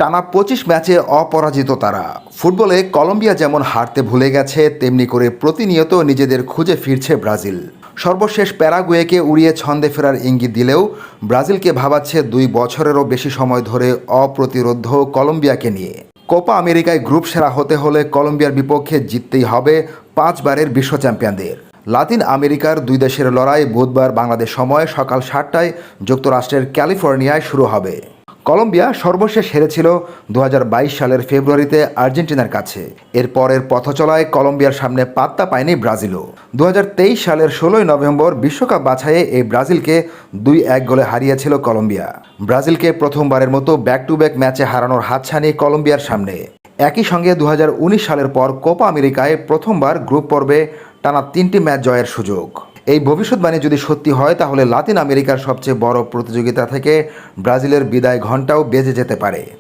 টানা ২৫ ম্যাচে অপরাজিত তারা। ফুটবলে কলম্বিয়া যেমন হারতে ভুলে গেছে, তেমনি করে প্রতিনিয়ত নিজেদের খুঁজে ফিরছে ব্রাজিল। সর্বশেষ প্যারাগুয়েকে উড়িয়ে ছন্দে ফেরার ইঙ্গিত দিলেও ব্রাজিলকে ভাবাচ্ছে ২ বছরেরও বেশি সময় ধরে অপ্রতিরোধ্য কলম্বিয়াকে নিয়ে। কোপা আমেরিকায় গ্রুপ সেরা হতে হলে কলম্বিয়ার বিপক্ষে জিততেই হবে ৫ বারের বিশ্ব চ্যাম্পিয়নদের। লাতিন আমেরিকার দুই দেশের লড়াই বুধবার বাংলাদেশ সময় সকাল ৭টায় যুক্তরাষ্ট্রের ক্যালিফোর্নিয়ায় শুরু হবে। কলম্বিয়া সর্বশেষ হেরেছিল ২০২২ সালের ফেব্রুয়ারিতে আর্জেন্টিনার কাছে। এরপরের পথচলায় কলম্বিয়ার সামনে পাত্তা পায়নি ব্রাজিলও। ২০২৩ সালের ১৬ই নভেম্বর বিশ্বকাপ বাছাইয়ে এই ব্রাজিলকে ২-১ গোলে হারিয়েছিল কলম্বিয়া। ব্রাজিলকে প্রথমবারের মতো ব্যাক টু ব্যাক ম্যাচে হারানোর হাতছানি কলম্বিয়ার সামনে। একই সঙ্গে ২০১৯ সালের পর কোপা আমেরিকায় প্রথমবার গ্রুপ পর্বে টানা ৩টি ম্যাচ জয়ের সুযোগ। এই ভবিষ্যৎবাণী যদি সত্যি হয়, তাহলে লাতিন আমেরিকার সবচেয়ে বড় প্রতিযোগিতা থেকে ব্রাজিলের বিদায় ঘণ্টাও বেজে যেতে পারে।